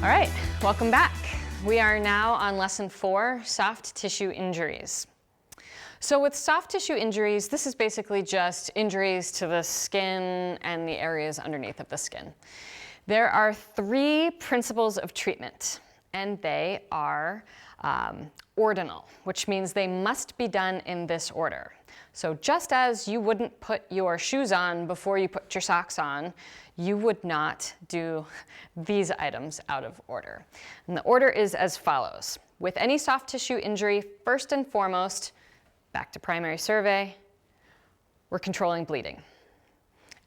All right, welcome back. We are now on lesson 4, soft tissue injuries. So with soft tissue injuries, this is basically just injuries to the skin and the areas underneath of the skin. There are 3 principles of treatment, and they are ordinal, which means they must be done in this order. So just as you wouldn't put your shoes on before you put your socks on, you would not do these items out of order. And the order is as follows. With any soft tissue injury, first and foremost, back to primary survey, we're controlling bleeding.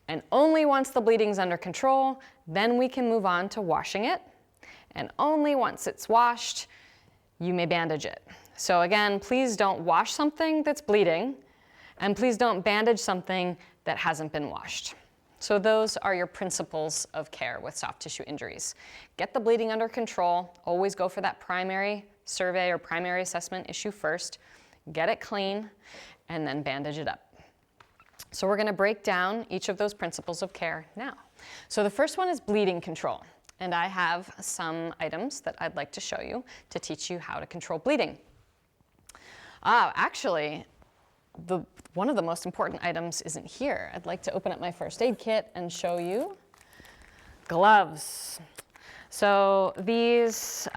And only once the bleeding's under control, then we can move on to washing it. And only once it's washed, you may bandage it. So again, please don't wash something that's bleeding, and please don't bandage something that hasn't been washed. So those are your principles of care with soft tissue injuries. Get the bleeding under control. Always go for that primary survey or primary assessment issue first. Get it clean, and then bandage it up. So we're going to break down each of those principles of care now. So the first one is bleeding control. And I have some items that I'd like to show you to teach you how to control bleeding. Actually, one of the most important items isn't here. I'd like to open up my first aid kit and show you gloves. So these,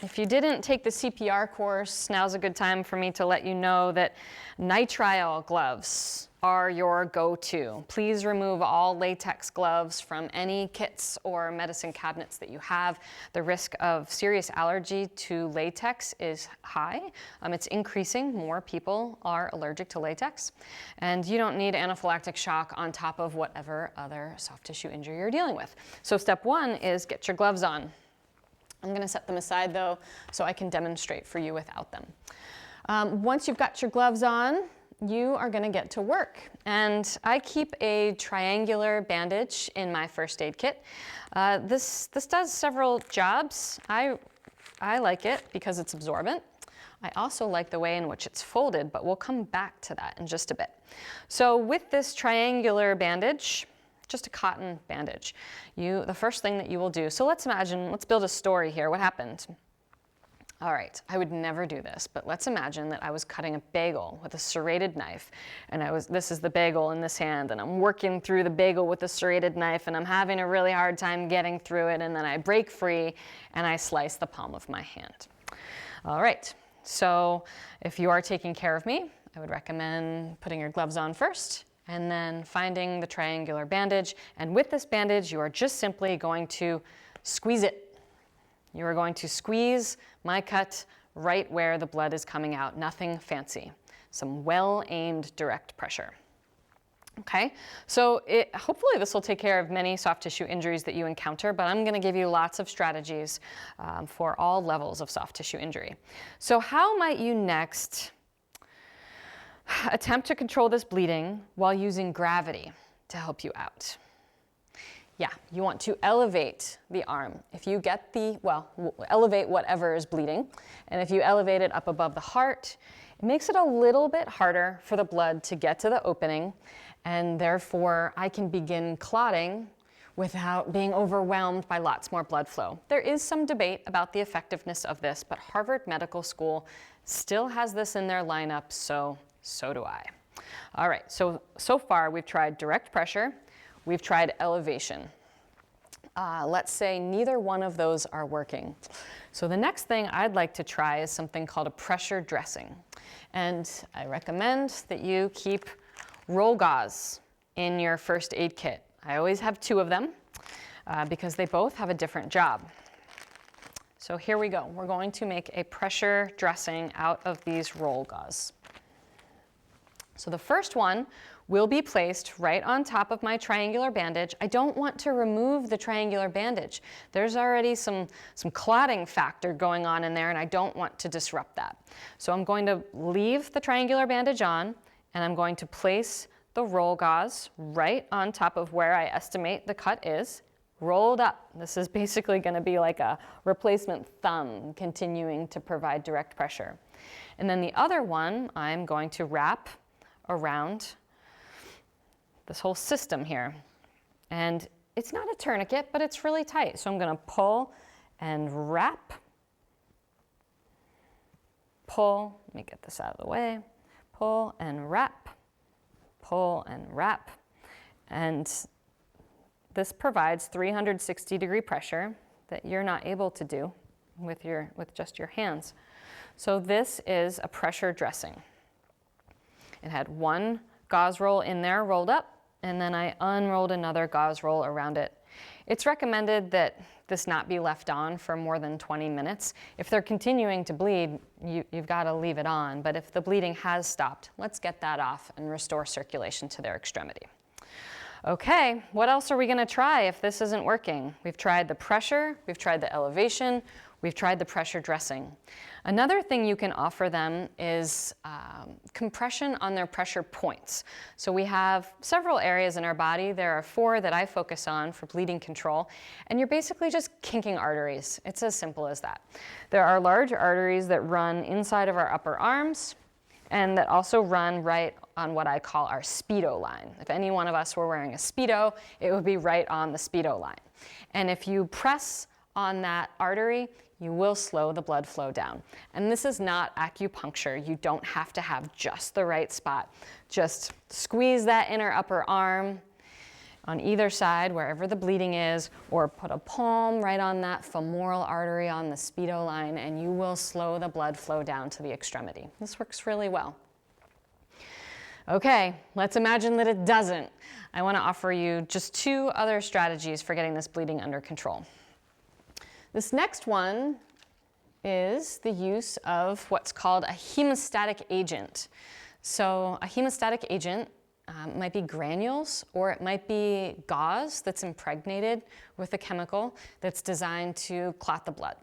if you didn't take the CPR course, now's a good time for me to let you know that nitrile gloves are your go-to. Please remove all latex gloves from any kits or medicine cabinets that you have. The risk of serious allergy to latex is high. It's increasing. More people are allergic to latex. And you don't need anaphylactic shock on top of whatever other soft tissue injury you're dealing with. So step 1 is get your gloves on. I'm going to set them aside though so I can demonstrate for you without them. Once you've got your gloves on, you are going to get to work. And I keep a triangular bandage in my first aid kit. This does several jobs. I like it because it's absorbent. I also like the way in which it's folded, but we'll come back to that in just a bit. So with this triangular bandage, just a cotton bandage, the first thing that you will do, so let's build a story here. What happened? All right, I would never do this, but let's imagine that I was cutting a bagel with a serrated knife, and this is the bagel in this hand, and I'm working through the bagel with the serrated knife, and I'm having a really hard time getting through it, and then I break free, and I slice the palm of my hand. All right, so if you are taking care of me, I would recommend putting your gloves on first, and then finding the triangular bandage, and with this bandage, you are just simply going to squeeze it. You are going to squeeze my cut right where the blood is coming out, nothing fancy. Some well-aimed direct pressure. Okay, so hopefully this will take care of many soft tissue injuries that you encounter, but I'm going to give you lots of strategies for all levels of soft tissue injury. So how might you next attempt to control this bleeding while using gravity to help you out? Yeah, you want to elevate the arm. If you get elevate whatever is bleeding, and if you elevate it up above the heart, it makes it a little bit harder for the blood to get to the opening, and therefore I can begin clotting without being overwhelmed by lots more blood flow. There is some debate about the effectiveness of this, but Harvard Medical School still has this in their lineup, so do I. All right, so far we've tried direct pressure, we've tried elevation. Let's say neither one of those are working. So the next thing I'd like to try is something called a pressure dressing. And I recommend that you keep roll gauze in your first aid kit. I always have 2 of them because they both have a different job. So here we go. We're going to make a pressure dressing out of these roll gauze. So the first one will be placed right on top of my triangular bandage. I don't want to remove the triangular bandage. There's already some clotting factor going on in there, and I don't want to disrupt that. So I'm going to leave the triangular bandage on, and I'm going to place the roll gauze right on top of where I estimate the cut is, rolled up. This is basically going to be like a replacement thumb, continuing to provide direct pressure. And then the other one, I'm going to wrap around this whole system here. And it's not a tourniquet, but it's really tight. So I'm going to pull and wrap. Pull, let me get this out of the way. Pull and wrap. Pull and wrap. And this provides 360-degree pressure that you're not able to do with just your hands. So this is a pressure dressing. It had one gauze roll in there rolled up, and then I unrolled another gauze roll around it. It's recommended that this not be left on for more than 20 minutes. If they're continuing to bleed, you've got to leave it on, but if the bleeding has stopped, let's get that off and restore circulation to their extremity. Okay, what else are we going to try if this isn't working? We've tried the pressure, we've tried the elevation, we've tried the pressure dressing. Another thing you can offer them is compression on their pressure points. So we have several areas in our body. There are 4 that I focus on for bleeding control, and you're basically just kinking arteries. It's as simple as that. There are large arteries that run inside of our upper arms, and that also run right on what I call our Speedo line. If any one of us were wearing a Speedo, it would be right on the Speedo line. And if you press on that artery, you will slow the blood flow down. And this is not acupuncture. You don't have to have just the right spot. Just squeeze that inner upper arm on either side, wherever the bleeding is, or put a palm right on that femoral artery on the Speedo line, and you will slow the blood flow down to the extremity. This works really well. Okay, let's imagine that it doesn't. I want to offer you just 2 other strategies for getting this bleeding under control. This next one is the use of what's called a hemostatic agent. So a hemostatic agent might be granules, or it might be gauze that's impregnated with a chemical that's designed to clot the blood.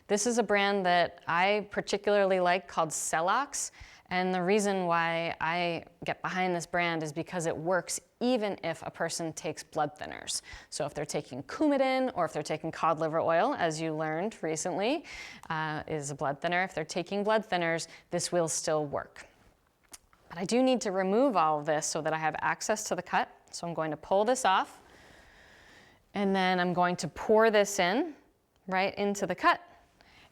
This is a brand that I particularly like called Celox, and the reason why I get behind this brand is because it works even if a person takes blood thinners. So if they're taking Coumadin, or if they're taking cod liver oil, as you learned recently, is a blood thinner. If they're taking blood thinners, this will still work. But I do need to remove all of this so that I have access to the cut. So I'm going to pull this off, and then I'm going to pour this in right into the cut.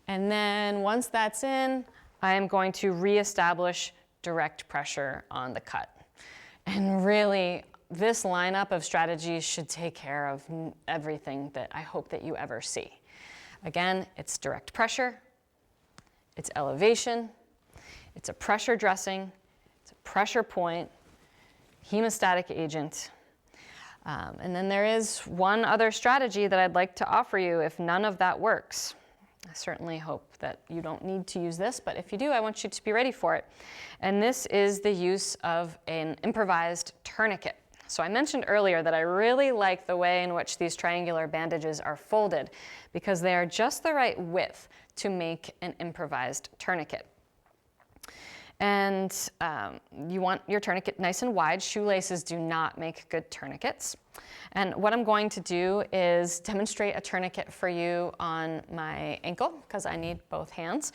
And then once that's in, I am going to reestablish direct pressure on the cut. And really, this lineup of strategies should take care of everything that I hope that you ever see. Again, it's direct pressure, it's elevation, it's a pressure dressing, it's a pressure point, hemostatic agent. And then there is one other strategy that I'd like to offer you if none of that works. I certainly hope that you don't need to use this, but if you do, I want you to be ready for it. And this is the use of an improvised tourniquet. So I mentioned earlier that I really like the way in which these triangular bandages are folded, because they are just the right width to make an improvised tourniquet. And you want your tourniquet nice and wide. Shoelaces do not make good tourniquets. And what I'm going to do is demonstrate a tourniquet for you on my ankle, because I need both hands.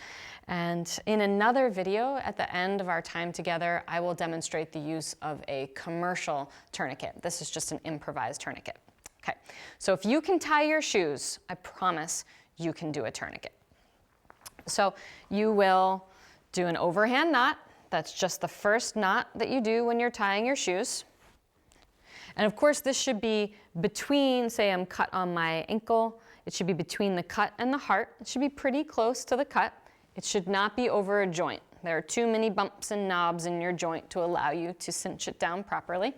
And in another video at the end of our time together, I will demonstrate the use of a commercial tourniquet. This is just an improvised tourniquet. Okay, so if you can tie your shoes, I promise you can do a tourniquet. So you will do an overhand knot. That's just the first knot that you do when you're tying your shoes. And of course, this should be between, say I'm cut on my ankle, it should be between the cut and the heart. It should be pretty close to the cut. It should not be over a joint. There are too many bumps and knobs in your joint to allow you to cinch it down properly.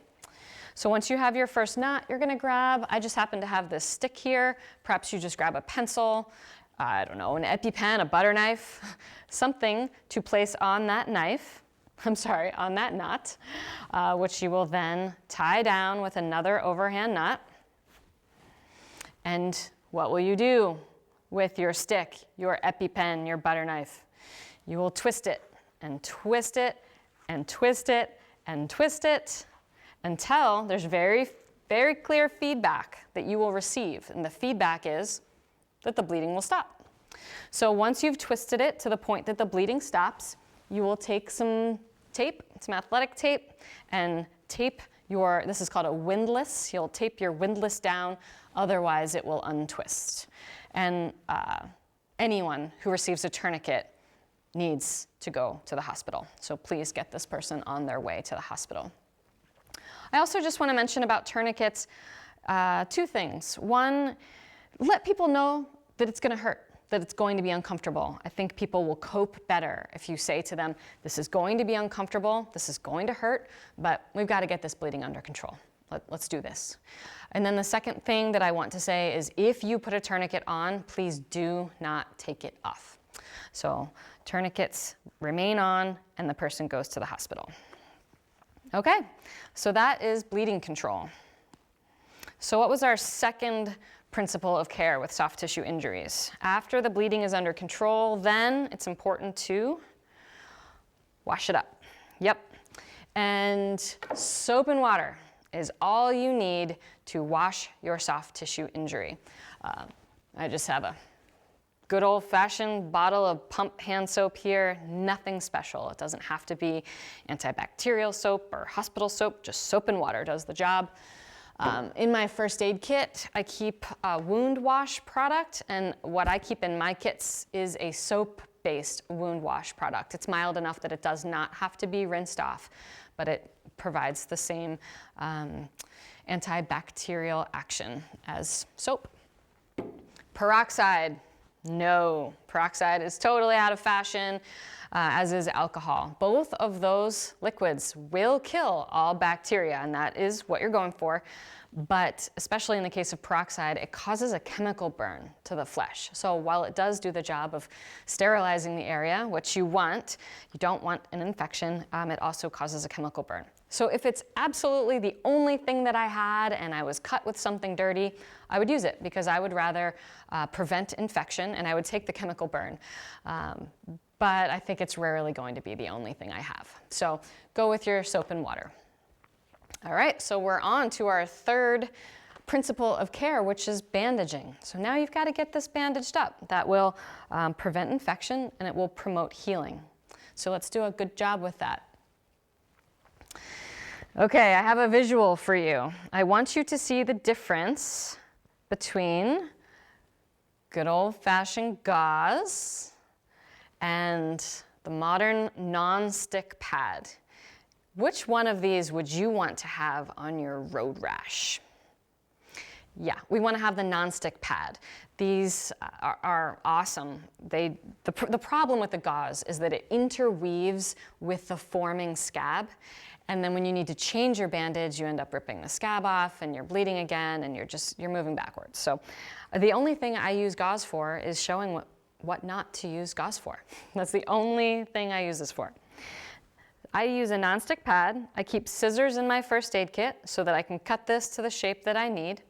So once you have your first knot, you're gonna grab, I just happen to have this stick here. Perhaps you just grab a pencil, I don't know, an EpiPen, a butter knife, something to place on that knife, on that knot, which you will then tie down with another overhand knot. And what will you do with your stick, your EpiPen, your butter knife? You will twist it and twist it and twist it and twist it until there's very, very clear feedback that you will receive. And the feedback is that the bleeding will stop. So once you've twisted it to the point that the bleeding stops, you will take some tape, some athletic tape, and tape this is called a windlass. You'll tape your windlass down, otherwise it will untwist. And anyone who receives a tourniquet needs to go to the hospital. So please get this person on their way to the hospital. I also just want to mention about tourniquets, 2 things. One, let people know that it's going to hurt, that it's going to be uncomfortable. I think people will cope better if you say to them, this is going to be uncomfortable, this is going to hurt, but we've got to get this bleeding under control. Let's do this. And then the second thing that I want to say is if you put a tourniquet on, please do not take it off. So tourniquets remain on and the person goes to the hospital. Okay, so that is bleeding control. So what was our second principle of care with soft tissue injuries? After the bleeding is under control, then it's important to wash it up. Yep, and soap and water is all you need to wash your soft tissue injury. I just have a good old-fashioned bottle of pump hand soap here, nothing special. It doesn't have to be antibacterial soap or hospital soap, just soap and water does the job. In my first aid kit, I keep a wound wash product, and what I keep in my kits is a soap-based wound wash product. It's mild enough that it does not have to be rinsed off, but it provides the same antibacterial action as soap. Peroxide. No, peroxide is totally out of fashion, as is alcohol. Both of those liquids will kill all bacteria, and that is what you're going for. But especially in the case of peroxide, it causes a chemical burn to the flesh. So while it does do the job of sterilizing the area, which you don't want an infection, it also causes a chemical burn. So if it's absolutely the only thing that I had and I was cut with something dirty, I would use it because I would rather prevent infection and I would take the chemical burn. But I think it's rarely going to be the only thing I have. So go with your soap and water. All right, so we're on to our third principle of care, which is bandaging. So now you've got to get this bandaged up. That will prevent infection and it will promote healing. So let's do a good job with that. Okay, I have a visual for you. I want you to see the difference between good old-fashioned gauze and the modern non-stick pad. Which one of these would you want to have on your road rash? Yeah, we want to have the non-stick pad. These are awesome. The problem with the gauze is that it interweaves with the forming scab. And then when you need to change your bandage, you end up ripping the scab off and you're bleeding again and you're moving backwards. So the only thing I use gauze for is showing what not to use gauze for. That's the only thing I use this for. I use a nonstick pad. I keep scissors in my first aid kit so that I can cut this to the shape that I need.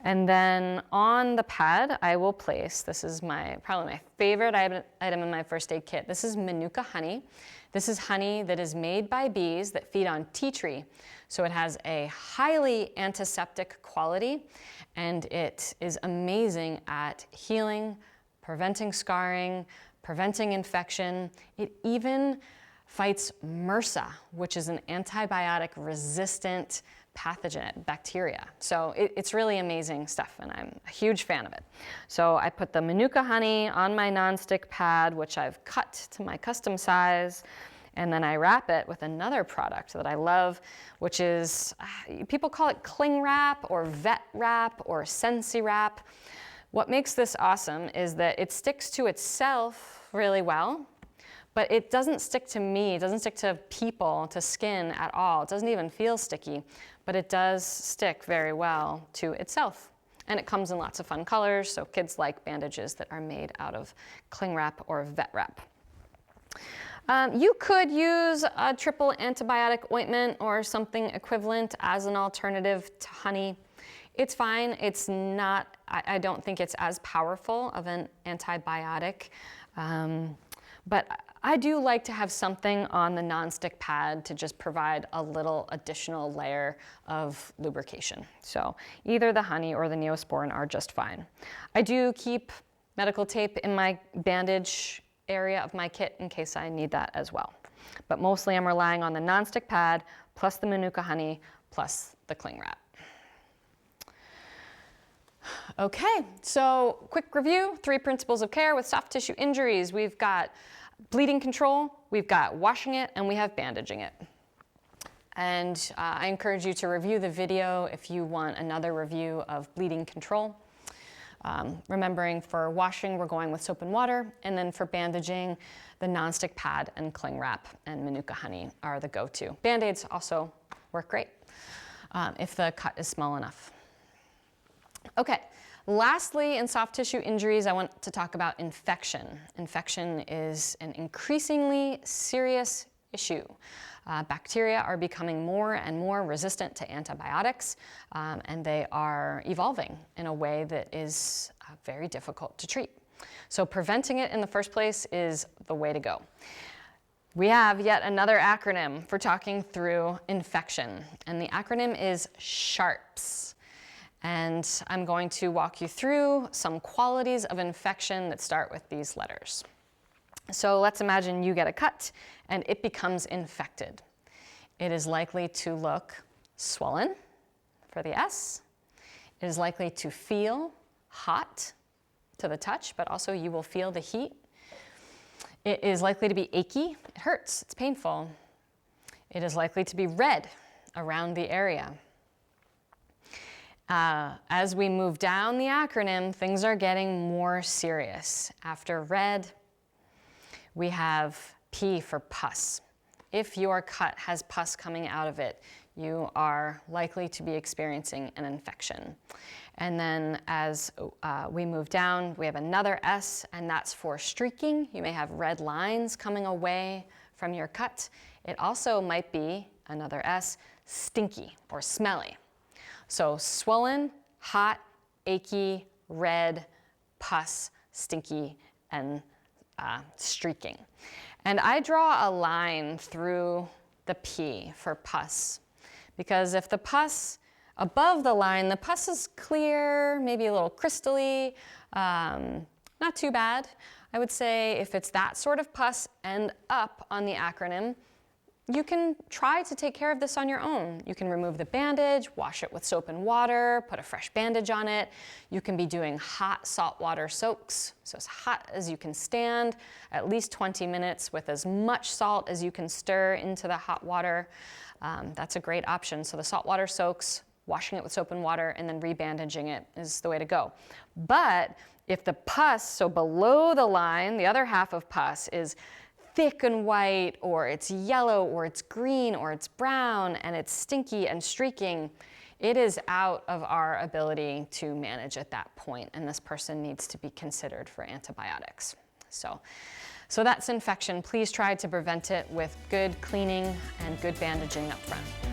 And then on the pad, I will place, this is probably my favorite item in my first aid kit. This is Manuka honey. This is honey that is made by bees that feed on tea tree. So it has a highly antiseptic quality, and it is amazing at healing, preventing scarring, preventing infection. It even fights MRSA, which is an antibiotic-resistant pathogen, bacteria. So it's really amazing stuff, and I'm a huge fan of it. So I put the Manuka honey on my nonstick pad, which I've cut to my custom size, and then I wrap it with another product that I love, which is, people call it cling wrap or vet wrap or Sensi wrap. What makes this awesome is that it sticks to itself really well, but it doesn't stick to me, it doesn't stick to people, to skin at all. It doesn't even feel sticky, but it does stick very well to itself. And it comes in lots of fun colors, so kids like bandages that are made out of cling wrap or vet wrap. You could use a triple antibiotic ointment or something equivalent as an alternative to honey. It's fine, it's not, I don't think it's as powerful of an antibiotic, but I do like to have something on the nonstick pad to just provide a little additional layer of lubrication. So either the honey or the Neosporin are just fine. I do keep medical tape in my bandage area of my kit in case I need that as well. But mostly I'm relying on the nonstick pad plus the Manuka honey, plus the cling wrap. Okay, so quick review, 3 principles of care with soft tissue injuries. We've got bleeding control, we've got washing it, and we have bandaging it. And I encourage you to review the video if you want another review of bleeding control. Remembering for washing, we're going with soap and water, and then for bandaging, the nonstick pad and cling wrap and Manuka honey are the go-to. Band-Aids also work great if the cut is small enough. Okay, lastly, in soft tissue injuries, I want to talk about infection. Infection is an increasingly serious issue. Bacteria are becoming more and more resistant to antibiotics, and they are evolving in a way that is very difficult to treat. So preventing it in the first place is the way to go. We have yet another acronym for talking through infection, and the acronym is SHARPS. And I'm going to walk you through some qualities of infection that start with these letters. So let's imagine you get a cut and it becomes infected. It is likely to look swollen, for the S. It is likely to feel hot to the touch, but also you will feel the heat. It is likely to be achy. It hurts. It's painful. It is likely to be red around the area. As we move down the acronym, things are getting more serious. After red, we have P for pus. If your cut has pus coming out of it, you are likely to be experiencing an infection. And then as we move down, we have another S, and that's for streaking. You may have red lines coming away from your cut. It also might be, another S, stinky or smelly. So swollen, hot, achy, red, pus, stinky, and streaking. And I draw a line through the P for pus, because if the pus, above the line, the pus is clear, maybe a little crystally, not too bad. I would say if it's that sort of pus and up on the acronym, you can try to take care of this on your own. You can remove the bandage, wash it with soap and water, put a fresh bandage on it. You can be doing hot saltwater soaks, so as hot as you can stand, at least 20 minutes with as much salt as you can stir into the hot water. That's a great option. So the saltwater soaks, washing it with soap and water, and then rebandaging it is the way to go. But if the pus, so below the line, the other half of pus is thick and white, or it's yellow, or it's green, or it's brown, and it's stinky and streaking, it is out of our ability to manage at that point, and this person needs to be considered for antibiotics. So that's infection. Please try to prevent it with good cleaning and good bandaging up front.